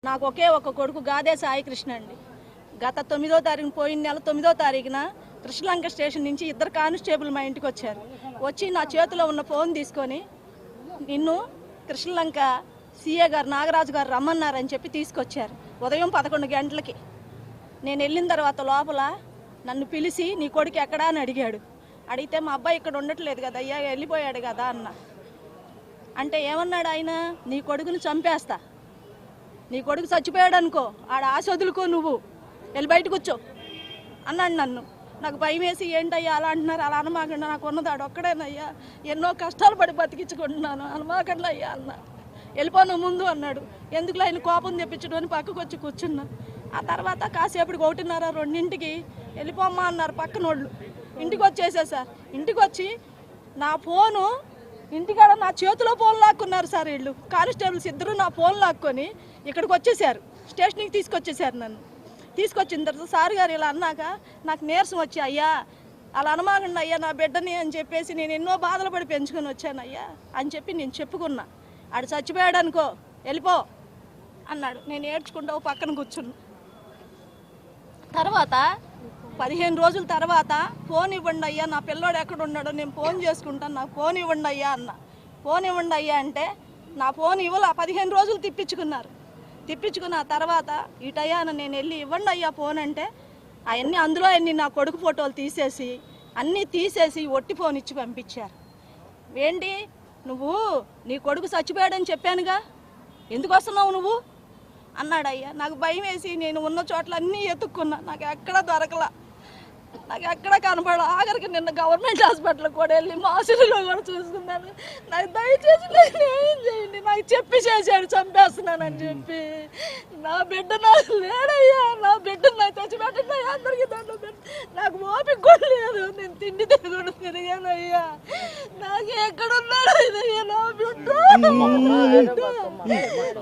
నాకు ఒకే ఒక కొడుకు గాదే సాయి కృష్ణ అండి. గత 9వ తారీఖున పోయిన నెల 9వ తారీఖున కృష్ణలంక స్టేషన్ నుంచి ఇద్దరు కానిస్టేబుల్ మా ఇంటికి వచ్చారు. వచ్చి నా చేతిలో ఉన్న ఫోన్ తీసుకొని నిన్ను కృష్ణలంక సీఏ గారు నాగరాజు గారు రమ్మన్నారని చెప్పి తీసుకొచ్చారు. ఉదయం 11 గంటలకి నేను వెళ్ళిన తర్వాత లోపల నన్ను పిలిచి నీ కొడుకు ఎక్కడా అని అడిగాడు. అడిగితే మా అబ్బాయి ఇక్కడ ఉండట్లేదు కదా అయ్యా, వెళ్ళిపోయాడు కదా అన్న. అంటే ఏమన్నాడు ఆయన, నీ కొడుకుని చంపేస్తా, నీ కొడుకు చచ్చిపోయాడు అనుకో, ఆడ ఆశ వదులుకో, నువ్వు వెళ్ళి బయటకు వచ్చో అన్నాడు నన్ను. నాకు భయం వేసి ఏంటయ్యా అలా అంటున్నారు, అలా అనమాకండి, నాకు ఉన్నదాడు ఒక్కడేనయ్యా, ఎన్నో కష్టాలు పడి బతికించుకుంటున్నాను, అనమాకండి అయ్యా అన్న. వెళ్ళిపోను ముందు అన్నాడు. ఎందుకు ఆయన కోపం తెప్పించడం అని పక్కకు వచ్చి కూర్చున్నా. ఆ తర్వాత కాసేపటికి 1:30-2 వెళ్ళిపోమ్మా అన్నారు పక్కనోళ్ళు. ఇంటికి వచ్చేసేసారు. ఇంటికి వచ్చి నా ఫోను ఇంటికాడ నా చేతిలో ఫోన్ లాక్కున్నారు సార్. వీళ్ళు కానిస్టేబుల్స్ ఇద్దరు నా ఫోన్ లాక్కొని ఇక్కడికి వచ్చేసారు, స్టేషన్కి తీసుకొచ్చేసారు. నన్ను తీసుకొచ్చిన తర్వాత సార్ గారు ఇలా అన్నాక నాకు నీరసం వచ్చి, అయ్యా అలా అనమాకండి అయ్యా నా బిడ్డని అని చెప్పేసి, నేను ఎన్నో బాధలు పడి పెంచుకొని వచ్చాను అయ్యా అని చెప్పి నేను చెప్పుకున్నా. ఆడు చచ్చిపోయాడు అనుకో వెళ్ళిపో అన్నాడు. నేను ఏడ్చుకుంటా పక్కన కూర్చున్నా. తర్వాత 15 రోజుల తర్వాత ఫోన్ ఇవ్వండి అయ్యా, నా పిల్లోడు ఎక్కడ ఉన్నాడో నేను ఫోన్ చేసుకుంటాను, నాకు ఫోన్ ఇవ్వండి అయ్యా అన్న. ఫోన్ ఇవ్వండి అయ్యా అంటే నా ఫోన్ ఇవ్వాల. 15 రోజులు తిప్పించుకున్నారు. తిప్పించుకున్న తర్వాత ఇటయ్యా నేను వెళ్ళి ఇవ్వండి అయ్యా ఫోన్ అంటే అవన్నీ అందులో అన్ని నా కొడుకు ఫోటోలు తీసేసి అన్నీ తీసేసి ఒట్టి ఫోన్ ఇచ్చి పంపించారు. ఏంటి నువ్వు నీ కొడుకు చచ్చిపోయాడని చెప్పానుగా, ఎందుకు వస్తున్నావు నువ్వు అన్నాడు. అయ్యా నాకు భయం వేసి నేను ఉన్న చోట్ల అన్నీ ఎత్తుక్కున్నా, నాకు ఎక్కడ దొరకలా, నాకు ఎక్కడ కనపడ. ఆఖరికి నిన్న గవర్నమెంట్ హాస్పిటల్ కూడా వెళ్ళి మాసులో కూడా చూసుకున్నాను. నాకు దయచేసి నేను ఏం చేయండి, నాకు చెప్పి చేశాడు చంపేస్తున్నానని చెప్పి. నా బిడ్డ నాకు లేడయ్యా, నా బిడ్డను నాకు తెచ్చిపెట్టండి అయ్యా, అందరికీ దాంట్లో నాకు ఓపిక కూడా లేదు, నేను తిండి తిరుగుడు తిరిగాను అయ్యా, నాకు ఎక్కడున్నాడు అయ్యా నా బిడ్డ,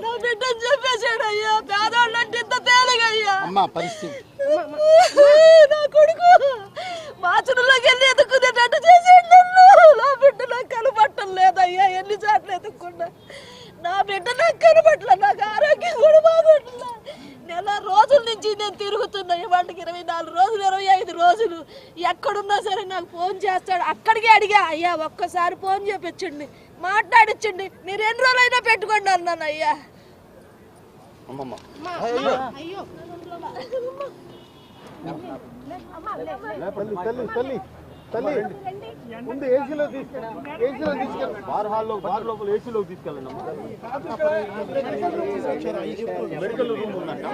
నా బిడ్డను చెప్పేశాడు అయ్యా. పేదవాళ్ళు అంటే ఇంత తేలిగయ్యా నా కొడుకు మాచులోకి వెళ్ళి ఎదుక్కునేటట్టు చేసాడు నన్ను. నా బిడ్డ నాకు కనపట్టం లేదయ్యా, ఎన్ని చాట్లు ఎదుక్కున్నా నా బిడ్డ నాకు కనపట్ల, నాకు ఆరోగ్యం కూడా బాగోట్లా. నెల రోజుల నుంచి నేను తిరుగుతున్నా, ఇవాటికి 24 రోజులు 25 రోజులు ఎక్కడున్నా సరే నాకు ఫోన్ చేస్తాడు. అక్కడికే అడిగా, అయ్యా ఒక్కసారి ఫోన్ చేపించండి, మాట్లాడించండి, మీరు ఎన్ని రోజులైనా పెట్టుకోండి అన్నాను. అయ్యా ముందు ఏసీలో తీసుకెళ్ళి బార్ లోపల ఏసీలోకి తీసుకెళ్ళండి. మెడికల్ రూమ్ ఉందంట.